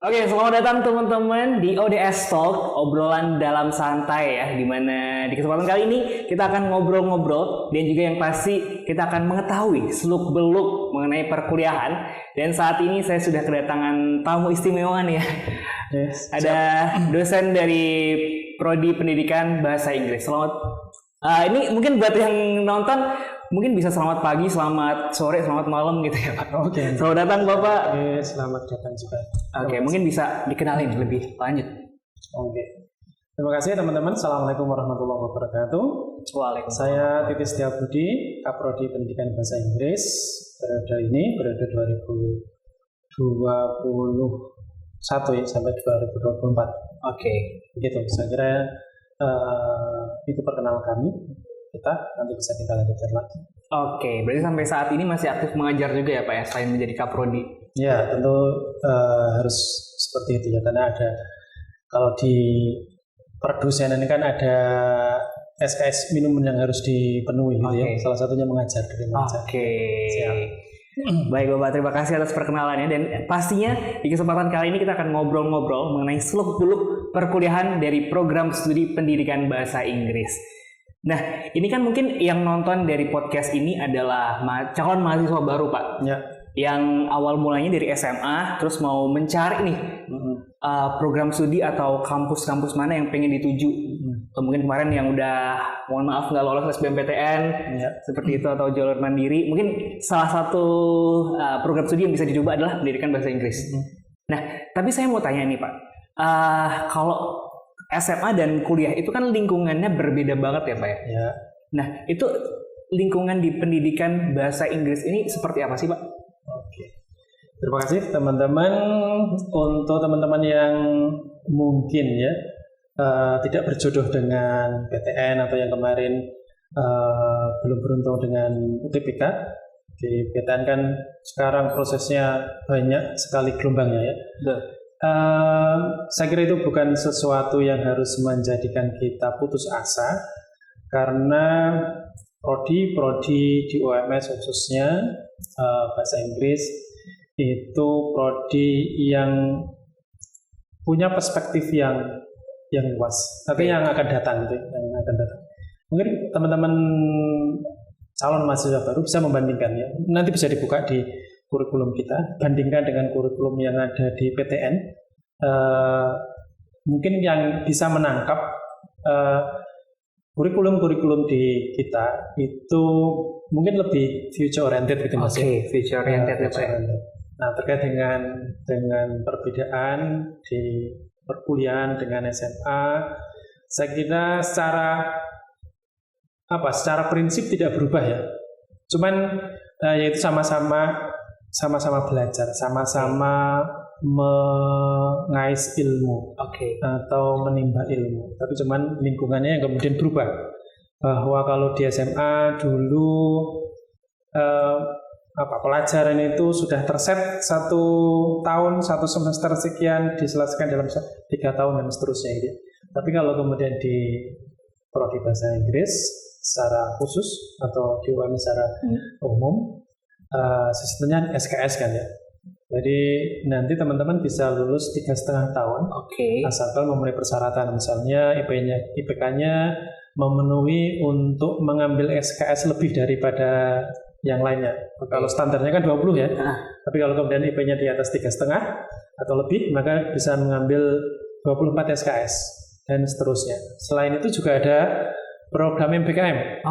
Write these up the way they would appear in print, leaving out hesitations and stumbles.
Oke, selamat datang teman-teman di ODS Talk, obrolan dalam santai ya, dimana di kesempatan kali ini kita akan ngobrol-ngobrol dan juga yang pasti kita akan mengetahui seluk-beluk mengenai perkuliahan. Dan saat ini saya sudah kedatangan tamu istimewa nih ya. Yes, Ada dosen dari Prodi Pendidikan Bahasa Inggris. Selamat. Ini mungkin buat yang nonton mungkin bisa selamat pagi, selamat sore, selamat malam gitu ya Pak. Oke. Selamat datang Bapak. Selamat datang juga. Oke, mungkin bisa dikenalin lebih lanjut. Oke. Terima kasih teman-teman. Assalamualaikum warahmatullahi wabarakatuh. Waalaikumsalam. Saya Titis Setiabudi, Kaprodi Pendidikan Bahasa Inggris. Periode 2021 ya, sampai 2024. Oke. Begitu. Saya kira itu perkenalan kami. Nanti bisa kita lanjutkan lagi. Oke, berarti sampai saat ini masih aktif mengajar juga ya Pak ya, selain menjadi Kaprodi? Ya, tentu harus seperti itu ya, karena ada kalau di perdosenan ini kan ada SKS minimum yang harus dipenuhi gitu ya. Salah satunya mengajar dari mengajar. Oke. Siap. Baik Bapak, terima kasih atas perkenalannya dan pastinya di kesempatan kali ini kita akan ngobrol-ngobrol mengenai seluk-beluk perkuliahan dari program studi pendidikan bahasa Inggris. Nah, ini kan mungkin yang nonton dari podcast ini adalah calon mahasiswa baru Pak. Ya. Yang awal mulanya dari SMA, terus mau mencari nih program studi atau kampus-kampus mana yang pengen dituju. Mungkin kemarin yang udah, mohon maaf nggak lolos SBMPTN, seperti itu, atau jalur mandiri. Mungkin salah satu program studi yang bisa dicoba adalah pendidikan bahasa Inggris. Nah, tapi saya mau tanya nih Pak, kalau SMA dan kuliah itu kan lingkungannya berbeda banget ya Pak ya? Ya. Nah, itu lingkungan di pendidikan bahasa Inggris ini seperti apa sih Pak? Oke. Terima kasih teman-teman. Untuk teman-teman yang mungkin ya tidak berjodoh dengan PTN atau yang kemarin belum beruntung dengan UTBK. Di PTN kan sekarang prosesnya banyak sekali gelombangnya ya. Saya kira itu bukan sesuatu yang harus menjadikan kita putus asa, karena prodi di UMS khususnya bahasa Inggris itu prodi yang punya perspektif yang luas. Tapi yang akan datang itu, mungkin teman-teman calon mahasiswa baru bisa membandingkan ya. Nanti bisa dibuka di kurikulum kita, bandingkan dengan kurikulum yang ada di PTN. Mungkin yang bisa menangkap kurikulum di kita itu mungkin lebih future oriented gitu Mas. Oke, future oriented ya Pak. Nah, terkait dengan perbedaan di perkuliahan dengan SMA, saya kira secara prinsip tidak berubah ya. Cuman yaitu sama-sama belajar, sama-sama mengais ilmu atau menimba ilmu. Tapi cuman lingkungannya yang kemudian berubah. Bahwa kalau di SMA dulu pelajaran itu sudah terset 1 tahun, 1 semester sekian diselesaikan dalam 3 tahun dan seterusnya gitu. Tapi kalau kemudian di prodi bahasa Inggris secara khusus atau di UMS secara umum, sistemnya SKS kan ya. Jadi nanti teman-teman bisa lulus 3,5 tahun, asalkan memenuhi persyaratan, misalnya IPK-nya memenuhi untuk mengambil SKS lebih daripada yang lainnya. Kalau standarnya kan 20 ya, tapi kalau kemudian IP-nya di atas 3,5 atau lebih, maka bisa mengambil 24 SKS dan seterusnya. Selain itu juga ada program MBKM.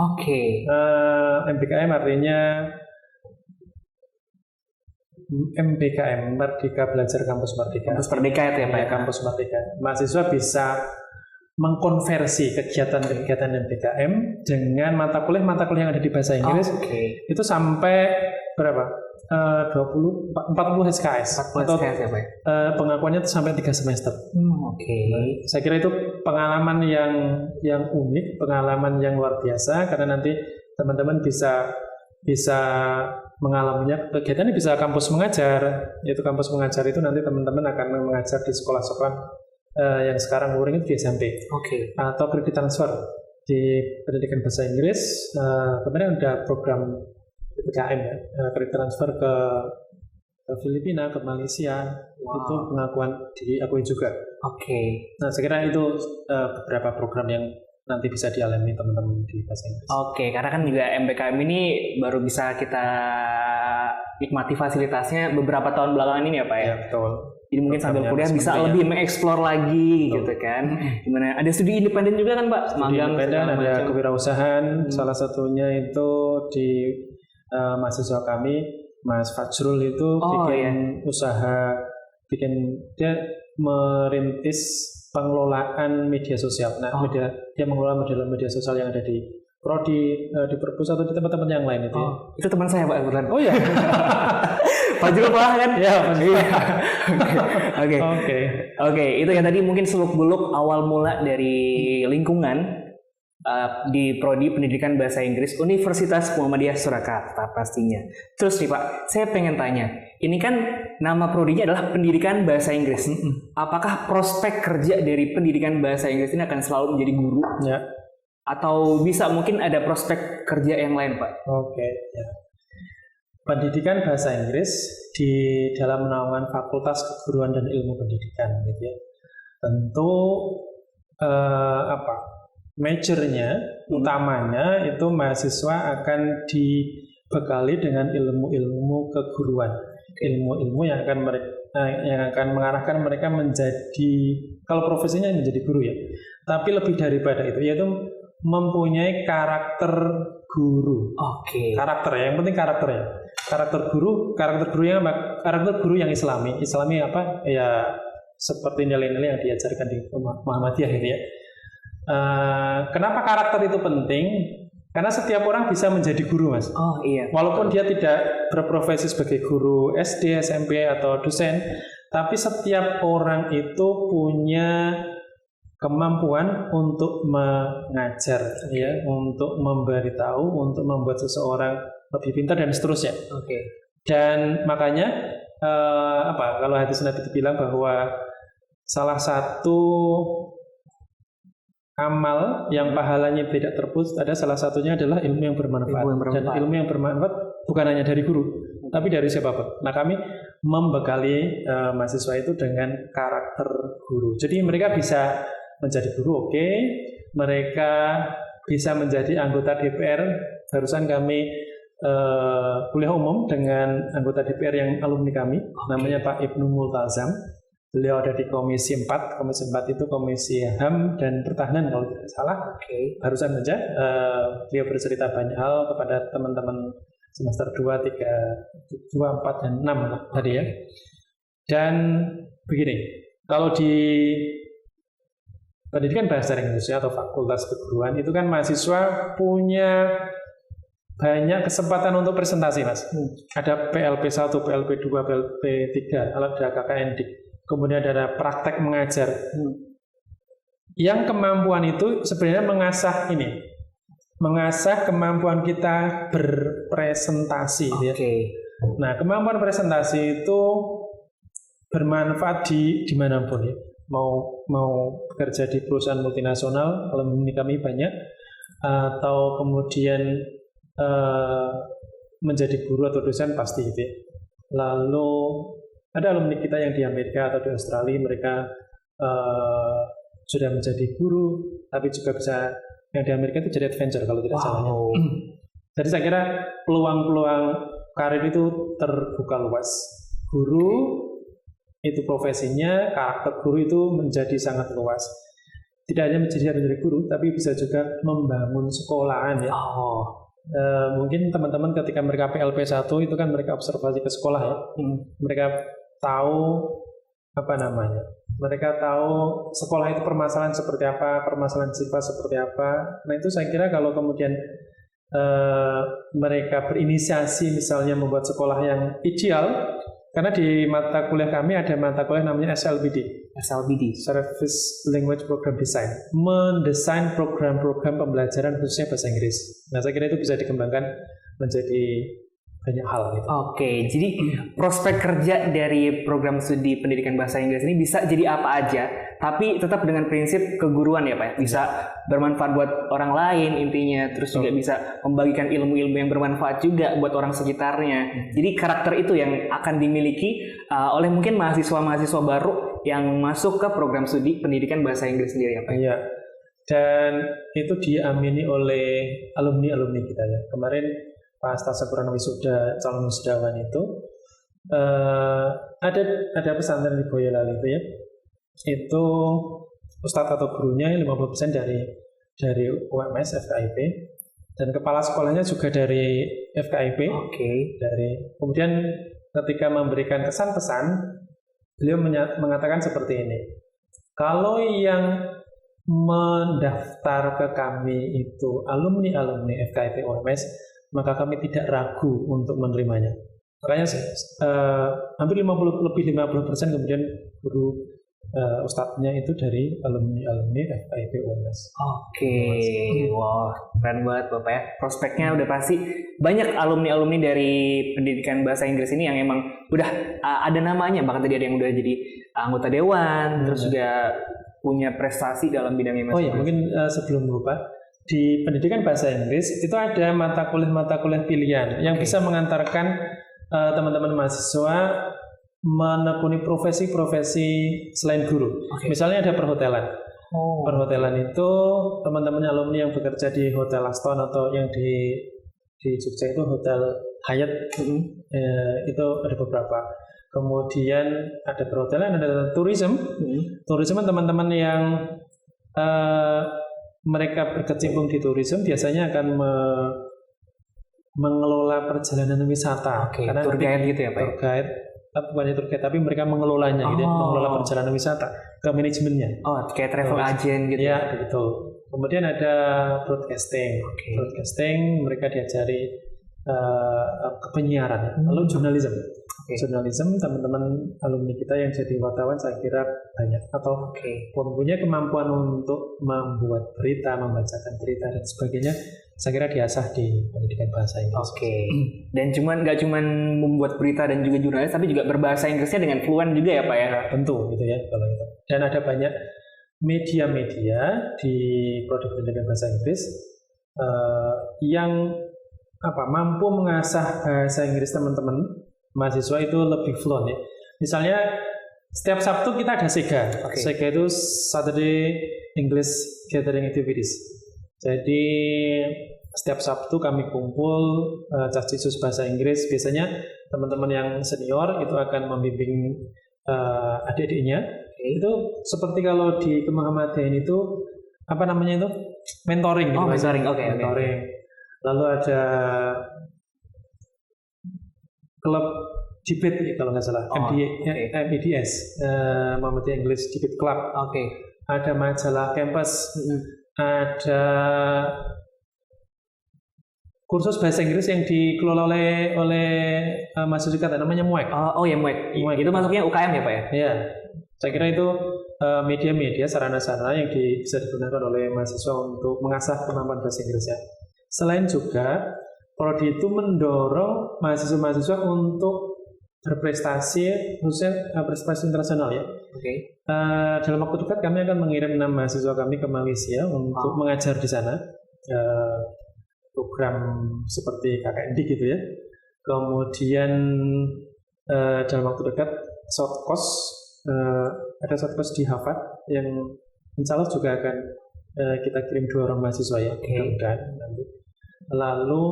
MBKM artinya Merdeka Belajar Kampus Merdeka. Kampus Merdeka itu ya Pak? Kampus Merdeka. Mahasiswa bisa mengkonversi kegiatan MBKM dengan mata kuliah yang ada di bahasa Inggris. Itu sampai berapa? 40 SKS. 40 SKS ya Pak? Pengakuannya itu sampai 3 semester. Saya kira itu pengalaman yang unik, pengalaman yang luar biasa, karena nanti teman-teman bisa mengalaminya. Kegiatannya bisa kampus mengajar, yaitu kampus mengajar itu nanti teman-teman akan mengajar di sekolah-sekolah yang sekarang luring itu di SMP, atau kredit transfer di pendidikan bahasa Inggris. Kemarin ada program PPKM ya, kredit transfer ke ke Filipina, ke Malaysia, itu pengakuan diri akui juga. Oke. Nah, saya kira itu beberapa program yang nanti bisa dialami teman-teman di bahasa Inggris. Oke, karena kan juga MBKM ini baru bisa kita nikmati fasilitasnya beberapa tahun belakangan ini ya Pak ya? Ya, betul. Jadi mungkin sambil kuliah bisa lebih mengeksplor lagi gitu kan. Gimana? Ada studi independen juga kan Pak? Studi independen, ada kewirausahaan. Salah satunya itu di mahasiswa kami, Mas Fajrul itu bikin usaha, dia merintis pengelolaan media sosial. Nah, dia mengelola media sosial yang ada di Prodi, di Perpus atau di tempat-tempat yang lain itu. Itu teman saya Pak kebetulan. Oh ya. Fajrul Pak kan? Ya, Fajrul. Oke. Itu yang tadi mungkin seluk-beluk awal mula dari lingkungan di Prodi Pendidikan Bahasa Inggris Universitas Muhammadiyah Surakarta pastinya. Terus nih Pak, saya pengen tanya, ini kan nama prodinya adalah Pendidikan Bahasa Inggris. Apakah prospek kerja dari Pendidikan Bahasa Inggris ini akan selalu menjadi guru? Ya. Atau bisa mungkin ada prospek kerja yang lain Pak? Oke. Ya. Pendidikan Bahasa Inggris di dalam naungan Fakultas Keguruan dan Ilmu Pendidikan, gitu ya. Tentu majornya, utamanya itu mahasiswa akan dibekali dengan ilmu-ilmu keguruan, ilmu-ilmu yang akan mengarahkan mereka menjadi, kalau profesinya menjadi guru ya, tapi lebih daripada itu, yaitu mempunyai karakter guru. Oke. Karakter ya, yang penting karakter ya. Karakter guru yang Islami apa? Ya seperti nilai-nilai yang diajarkan di Muhammadiyah gitu ya. Kenapa karakter itu penting? Karena setiap orang bisa menjadi guru, Mas. Oh iya. Walaupun dia tidak berprofesi sebagai guru SD, SMP atau dosen, tapi setiap orang itu punya kemampuan untuk mengajar, ya, untuk memberitahu, untuk membuat seseorang lebih pintar dan seterusnya. Oke. Dan makanya kalau hadis Nabi itu bilang bahwa salah satu amal yang pahalanya tidak terputus, ada salah satunya adalah ilmu yang bermanfaat. Dan ilmu yang bermanfaat bukan hanya dari guru, tapi dari siapapun. Nah, kami membekali mahasiswa itu dengan karakter guru. Jadi mereka bisa menjadi guru, oke. Mereka bisa menjadi anggota DPR. Barusan kami kuliah umum dengan anggota DPR yang alumni kami, namanya Pak Ibnu Multazam. Beliau ada di Komisi 4. Komisi 4 itu Komisi HAM dan Pertahanan kalau tidak salah. Barusan saja beliau bercerita banyak hal kepada teman-teman semester 2, 3, 2, 4, dan 6 tadi ya. Dan begini, kalau di Pendidikan Bahasa Inggris atau Fakultas Keguruan itu kan mahasiswa punya banyak kesempatan untuk presentasi, Mas. Ada PLP1, PLP2, PLP3, ada KKN Dik. Kemudian ada praktek mengajar. Yang kemampuan itu sebenarnya mengasah kemampuan kita berpresentasi. Ya. Nah, kemampuan presentasi itu bermanfaat di manapun ya. Mau bekerja di perusahaan multinasional, alumni kami banyak, atau kemudian menjadi guru atau dosen pasti itu. Lalu ada alumni kita yang di Amerika atau di Australia, mereka sudah menjadi guru, tapi juga bisa yang di Amerika itu jadi adventure kalau tidak salah. Jadi saya kira peluang-peluang karir itu terbuka luas. Guru itu profesinya, karakter guru itu menjadi sangat luas. Tidak hanya menjadi guru, tapi bisa juga membangun sekolahan ya. Mungkin teman-teman ketika mereka PLP1 itu kan mereka observasi ke sekolah ya. Mereka tahu mereka tahu sekolah itu permasalahan seperti apa, permasalahan siswa seperti apa. Nah itu saya kira kalau kemudian mereka berinisiasi misalnya membuat sekolah yang ideal, karena di mata kuliah kami ada mata kuliah namanya SLBD, Service Language Program Design, mendesain program-program pembelajaran khususnya bahasa Inggris. Nah saya kira itu bisa dikembangkan menjadi banyak hal gitu. Oke, jadi prospek kerja dari program studi pendidikan bahasa Inggris ini bisa jadi apa aja, tapi tetap dengan prinsip keguruan ya Pak ya. Bisa bermanfaat buat orang lain intinya, terus juga bisa membagikan ilmu-ilmu yang bermanfaat juga buat orang sekitarnya. Jadi karakter itu yang akan dimiliki oleh mungkin mahasiswa-mahasiswa baru yang masuk ke program studi pendidikan bahasa Inggris sendiri ya Pak. Iya. Dan itu diamini oleh alumni-alumni kita ya. Kemarin pas tasyakuran wisuda calon wisudawan itu ada pesantren di Boyolali itu ya. Itu ustadz atau gurunya 50% dari UMS FKIP dan kepala sekolahnya juga dari FKIP. Kemudian ketika memberikan kesan-pesan, beliau mengatakan seperti ini. Kalau yang mendaftar ke kami itu alumni FKIP UMS, maka kami tidak ragu untuk menerimanya. Makanya hampir 50% kemudian guru ustadznya itu dari alumni FKIP UMS. Wah, keren banget Bapak ya. Prospeknya udah pasti banyak alumni dari pendidikan bahasa Inggris ini yang emang udah ada namanya, bahkan tadi ada yang udah jadi anggota dewan, terus juga punya prestasi dalam bidangnya masing-masing. Mungkin sebelum lupa, di pendidikan bahasa Inggris itu ada mata kuliah pilihan yang bisa mengantarkan teman-teman mahasiswa menekuni profesi-profesi selain guru. Misalnya ada perhotelan. Perhotelan itu teman-teman alumni yang bekerja di Hotel Aston atau yang di Jogja itu Hotel Hyatt, itu ada beberapa. Kemudian ada perhotelan, ada tourism. Tourism teman-teman yang mereka berkecimpung di tourism biasanya akan mengelola perjalanan wisata. Karena tour guide gitu ya Pak? Tour guide, bukan tour guide, tapi mereka mengelolanya, gitu, mengelola perjalanan wisata, ke manajemennya. Kayak travel agent gitu. Ya, betul. Kemudian ada broadcasting. Broadcasting mereka diajari penyiaran. Lalu jurnalism. Jurnalism teman-teman alumni kita yang jadi wartawan saya kira banyak atau mempunyai kemampuan untuk membuat berita, membacakan berita dan sebagainya. Saya kira diasah di pendidikan bahasa Inggris. Dan nggak cuman membuat berita dan juga jurnalis, tapi juga berbahasa Inggrisnya dengan fluent juga ya Pak ya? Tentu gitu ya kalau itu. Dan ada banyak media-media di prodi pendidikan bahasa Inggris yang mampu mengasah bahasa Inggris teman-teman mahasiswa itu lebih fluent ya. Misalnya setiap Sabtu kita ada SEGA. SEGA itu Saturday English Gathering Activities. Jadi setiap Sabtu kami kumpul cacisus bahasa Inggris. Biasanya teman-teman yang senior itu akan membimbing adik-adiknya. Itu seperti kalau di Kemuhammadiyaan itu mentoring. Mentoring. Lalu ada klub debate kalau nggak salah, MEDS, Muhammadiyah English Debate Club. Ada majalah campus, ada kursus bahasa Inggris yang dikelola oleh mahasiswa kita, namanya MUEK. MUEK. Itu masuknya UKM ya Pak ya? Iya. Saya kira itu media-media sarana-sarana yang bisa digunakan oleh mahasiswa untuk mengasah kemampuan bahasa Inggrisnya. Selain juga prodi itu mendorong mahasiswa-mahasiswa untuk berprestasi, khususnya prestasi internasional ya. Dalam waktu dekat kami akan mengirim 6 mahasiswa kami ke Malaysia untuk mengajar di sana, program seperti KKND gitu ya. Kemudian dalam waktu dekat short course, ada short course di Harvard yang insya Allah juga akan kita kirim 2 orang mahasiswa ya. Lalu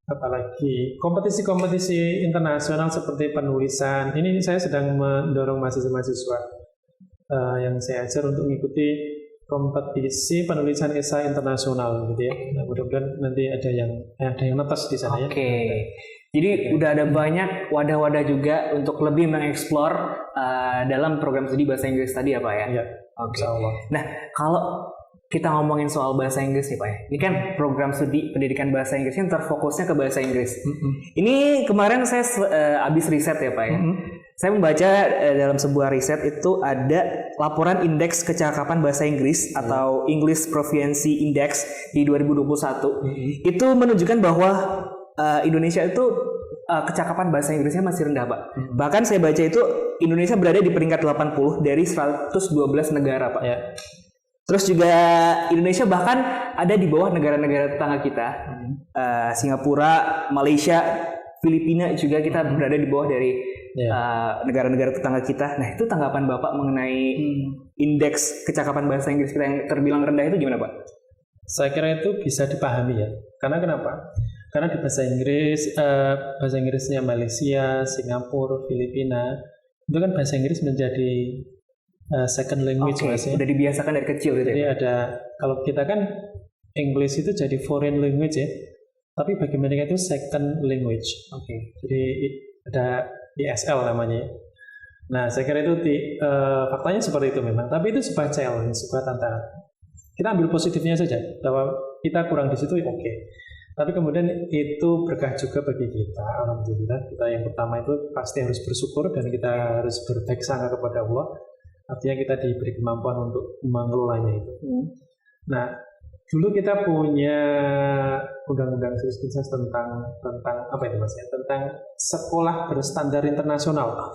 apalagi kompetisi-kompetisi internasional seperti penulisan. Ini saya sedang mendorong mahasiswa-mahasiswa yang saya ajar untuk mengikuti kompetisi penulisan esai internasional gitu ya. Nah, mudah-mudahan nanti ada yang netas di sana ya. Jadi udah ada banyak wadah-wadah juga untuk lebih mengeksplor dalam program studi bahasa Inggris tadi ya Pak ya. Iya. Insyaallah. Nah, kalau kita ngomongin soal bahasa Inggris nih Pak ya. Ini kan program studi pendidikan bahasa Inggris yang terfokusnya ke bahasa Inggris. Ini kemarin saya habis riset ya Pak ya. Saya membaca dalam sebuah riset itu ada laporan indeks kecakapan bahasa Inggris atau English Proficiency Index di 2021. Itu menunjukkan bahwa Indonesia itu kecakapan bahasa Inggrisnya masih rendah, Pak. Bahkan saya baca itu Indonesia berada di peringkat 80 dari 112 negara, Pak. Ya. Terus juga Indonesia bahkan ada di bawah negara-negara tetangga kita, Singapura, Malaysia, Filipina juga kita berada di bawah dari negara-negara tetangga kita. Nah, itu tanggapan Bapak mengenai indeks kecakapan bahasa Inggris kita yang terbilang rendah itu gimana, Pak? Saya kira itu bisa dipahami ya. Karena kenapa? Karena di bahasa Inggrisnya Malaysia, Singapura, Filipina, itu kan bahasa Inggris menjadi second language, Mas. Udah dibiasakan dari kecil gitu. Jadi ada, kalau kita kan English itu jadi foreign language ya. Tapi bagi mereka itu second language. Jadi ada ESL namanya. Nah, saya kira itu faktanya seperti itu memang. Tapi itu sebuah challenge, sebuah tantangan. Kita ambil positifnya saja bahwa kita kurang di situ, oke. Tapi kemudian itu berkah juga bagi kita. Alhamdulillah, kita yang pertama itu pasti harus bersyukur dan kita harus berbaik sangka kepada Allah. Artinya kita diberi kemampuan untuk mengelolanya itu. Nah, dulu kita punya undang-undang tentang apa itu Mas ya? Tentang sekolah berstandar internasional.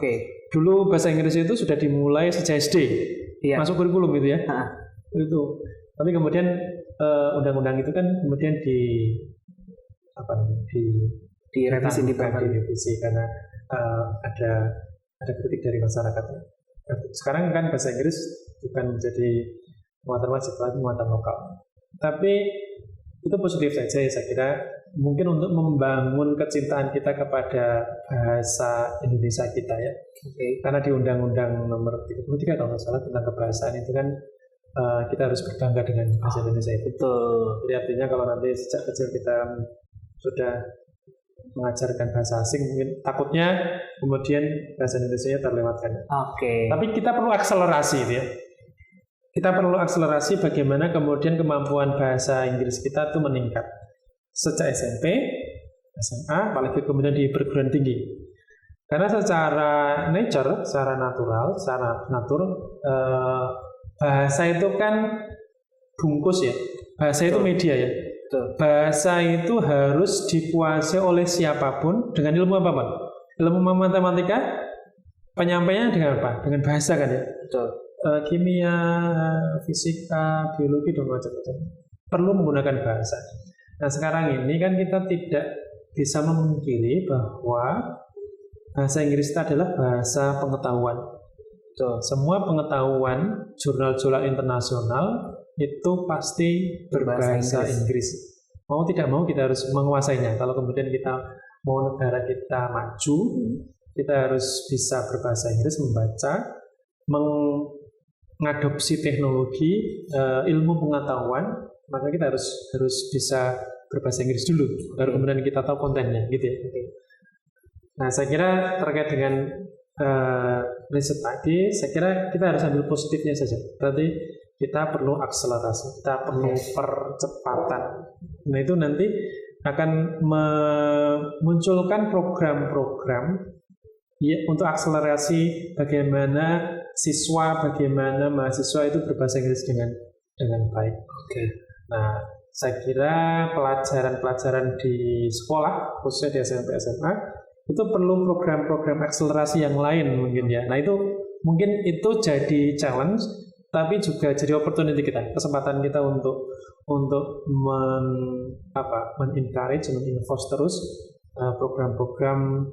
Dulu bahasa Inggris itu sudah dimulai sejak SD, masuk kurikulum gitu ya. Itu. Tapi kemudian undang-undang itu kan kemudian direvisi karena ada kritik dari masyarakat. Sekarang kan bahasa Inggris bukan menjadi muatan wajib lagi, muatan lokal. Tapi itu positif saja ya, saya kira. Mungkin untuk membangun kecintaan kita kepada bahasa Indonesia kita ya. Karena di Undang-Undang Nomor 33 kalau nggak salah tentang kebahasaan itu kan kita harus berbangga dengan bahasa Indonesia itu. Jadi artinya kalau nanti sejak kecil kita sudah mengajarkan bahasa asing, mungkin takutnya kemudian bahasa Indonesia terlewatkan. Tapi kita perlu akselerasi ya. Kita perlu akselerasi bagaimana kemudian kemampuan bahasa Inggris kita itu meningkat sejak SMP, SMA, apalagi kemudian di perguruan tinggi. Karena secara nature, secara natural, bahasa itu kan bungkus ya. Bahasa itu media ya. Bahasa itu harus dikuasai oleh siapapun dengan ilmu apapun. Ilmu matematika, penyampaiannya dengan apa? Dengan bahasa kan ya. Kimia, fisika, biologi dan macam-macam perlu menggunakan bahasa. Nah sekarang ini kan kita tidak bisa memungkiri bahwa bahasa Inggris itu adalah bahasa pengetahuan. Semua pengetahuan jurnal-jurnal internasional itu pasti berbahasa Inggris. Mau tidak mau kita harus menguasainya. Kalau kemudian kita mau negara kita maju, kita harus bisa berbahasa Inggris, membaca, mengadopsi teknologi, ilmu pengetahuan, maka kita harus bisa berbahasa Inggris dulu, baru kemudian kita tahu kontennya, gitu ya. Nah, saya kira terkait dengan riset tadi, saya kira kita harus ambil positifnya saja. Berarti kita perlu akselerasi, kita perlu percepatan. Nah, itu nanti akan memunculkan program-program untuk akselerasi bagaimana bagaimana mahasiswa itu berbahasa Inggris dengan baik. Nah, saya kira pelajaran-pelajaran di sekolah, khususnya di SMP SMA, itu perlu program-program akselerasi yang lain mungkin ya. Nah, itu mungkin itu jadi challenge, tapi juga jadi opportunity kita, kesempatan kita untuk men-encourage, men-enforce terus program-program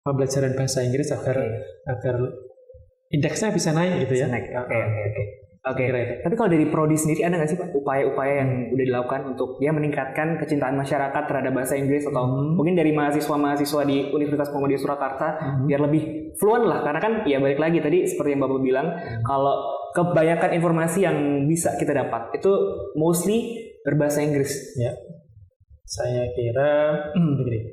pembelajaran bahasa Inggris agar indeksnya bisa naik gitu ya. Oke. Tapi kalau dari Prodi sendiri ada nggak sih Pak upaya-upaya yang udah dilakukan untuk meningkatkan kecintaan masyarakat terhadap bahasa Inggris atau mungkin dari mahasiswa-mahasiswa di Universitas Muhammadiyah Surakarta biar lebih fluent lah, karena kan ya balik lagi tadi seperti yang Bapak bilang kalau kebanyakan informasi yang bisa kita dapat itu mostly berbahasa Inggris. Ya. Saya kira begini.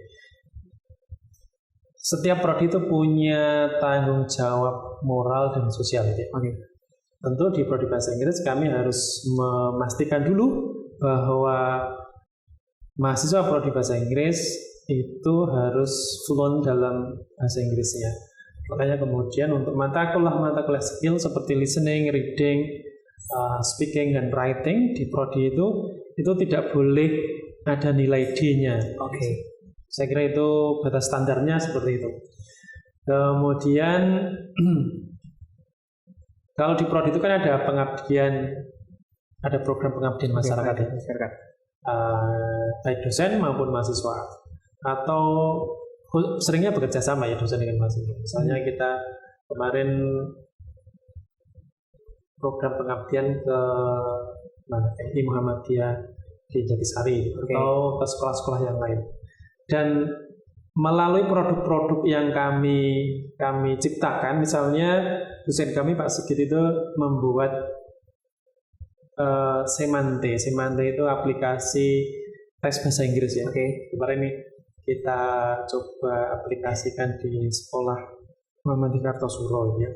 Setiap prodi itu punya tanggung jawab moral dan sosial ya. Tentu di prodi bahasa Inggris kami harus memastikan dulu bahwa mahasiswa prodi bahasa Inggris itu harus fluent dalam bahasa Inggrisnya. Makanya kemudian untuk mata kuliah skill seperti listening, reading, speaking dan writing di prodi itu tidak boleh ada nilai D-nya. Oke. Saya kira itu batas standarnya seperti itu. Kemudian kalau di prodi itu kan ada pengabdian, ada program pengabdian masyarakat ya. Baik dosen maupun mahasiswa, atau seringnya bekerja sama ya dosen dengan mahasiswa. Misalnya kita kemarin program pengabdian ke MI Muhammadiyah di Jatisari atau ke sekolah-sekolah yang lain. Dan melalui produk-produk yang kami ciptakan, misalnya dosen kami Pak Sigit itu membuat Semante itu aplikasi tes bahasa Inggris ya. Kemarin ini kita coba aplikasikan di sekolah Muhammadiyah Kartosuro ya.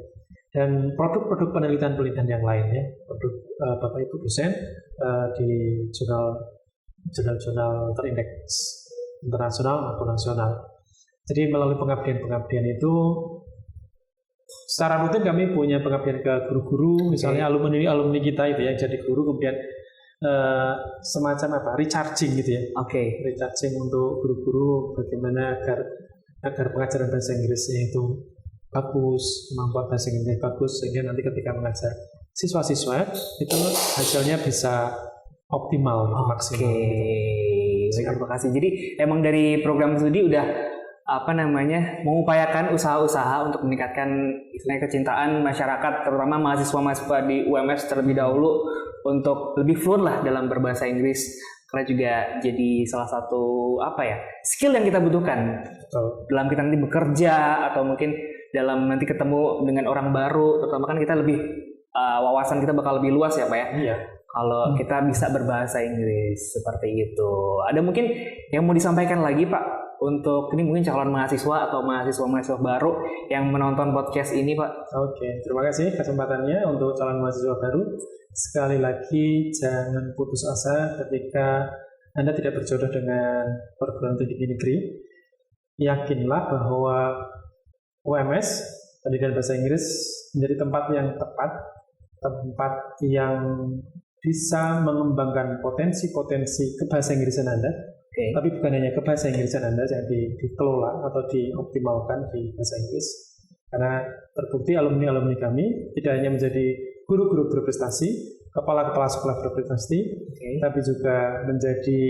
Dan produk-produk penelitian yang lain ya, produk Bapak Ibu dosen di jurnal terindeks internasional maupun nasional. Jadi melalui pengabdian itu secara rutin kami punya pengabdian ke guru-guru, misalnya alumni kita itu ya jadi guru, kemudian semacam recharging gitu ya. Recharging untuk guru-guru bagaimana agar pengajaran bahasa Inggrisnya itu bagus, kemampuan bahasa Inggrisnya bagus, sehingga nanti ketika mengajar siswa-siswa itu hasilnya bisa optimal, maksimal. Terima kasih. Jadi emang dari program studi udah mengupayakan usaha-usaha untuk meningkatkan istilahnya kecintaan masyarakat, terutama mahasiswa-mahasiswa di UMS terlebih dahulu untuk lebih fluent lah dalam berbahasa Inggris, karena juga jadi salah satu skill yang kita butuhkan dalam kita nanti bekerja atau mungkin dalam nanti ketemu dengan orang baru, terutama kan kita lebih wawasan kita bakal lebih luas ya Pak ya. Iya. Kalau kita bisa berbahasa Inggris seperti itu. Ada mungkin yang mau disampaikan lagi Pak untuk ini mungkin calon mahasiswa atau mahasiswa baru yang menonton podcast ini Pak? Terima kasih kesempatannya untuk calon mahasiswa baru. Sekali lagi jangan putus asa ketika Anda tidak berjodoh dengan perguruan tinggi negeri. Yakinlah bahwa UMS, Pendidikan Bahasa Inggris, menjadi tempat yang tepat, tempat yang bisa mengembangkan potensi-potensi kebahasa Inggrisan Anda. Tapi bukan hanya kebahasa Inggrisan Anda yang dikelola atau dioptimalkan di bahasa Inggris. Karena terbukti alumni-alumni kami tidak hanya menjadi guru-guru berprestasi, kepala-kepala sekolah berprestasi, tapi juga menjadi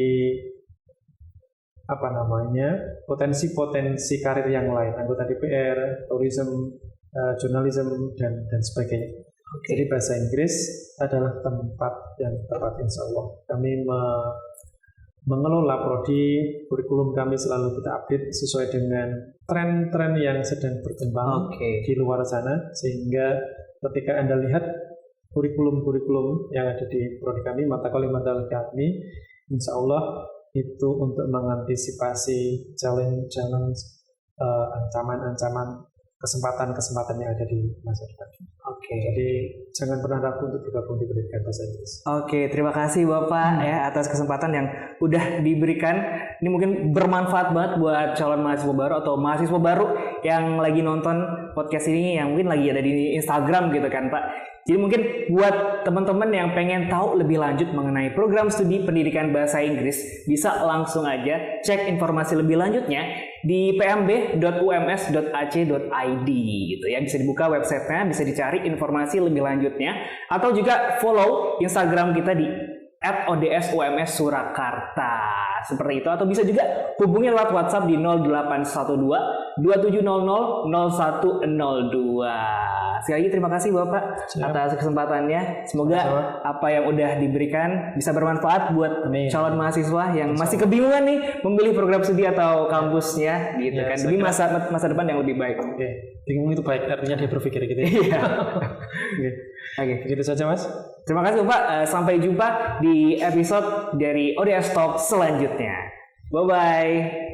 potensi-potensi karir yang lain, anggota DPR, tourism, jurnalisme dan sebagainya. Jadi bahasa Inggris adalah tempat yang tepat, insya Allah. Kami mengelola prodi, kurikulum kami selalu kita update sesuai dengan tren-tren yang sedang berkembang di luar sana, sehingga ketika Anda lihat kurikulum-kurikulum yang ada di prodi kami, mata kuliah kami, insya Allah itu untuk mengantisipasi challenge, ancaman-ancaman, kesempatan-kesempatan yang ada di masa depan. Jadi jangan pernah ragu untuk bergabung di pendidikan bahasa Inggris. Terima kasih Bapak ya atas kesempatan yang udah diberikan. Ini mungkin bermanfaat banget buat calon mahasiswa baru atau mahasiswa baru yang lagi nonton podcast ini, yang mungkin lagi ada di Instagram gitu kan Pak. Jadi mungkin buat teman-teman yang pengen tahu lebih lanjut mengenai program studi pendidikan bahasa Inggris, bisa langsung aja cek informasi lebih lanjutnya di pmb.ums.ac.id gitu ya. Bisa dibuka websitenya, bisa dicari informasi lebih lanjutnya, atau juga follow Instagram kita di @odsums Surakarta seperti itu, atau bisa juga hubungi lewat WhatsApp di 0812 2700 0102. Sekali lagi terima kasih Bapak atas kesempatannya. Semoga apa yang udah diberikan bisa bermanfaat buat calon mahasiswa yang masih kebingungan nih memilih program studi atau kampusnya gitu kan, demi masa depan yang lebih baik. Bingung itu baik, artinya dia berpikir gitu ya. Begitu saja Mas. Terima kasih Bapak. Sampai jumpa di episode dari ODS Talk selanjutnya. Bye bye.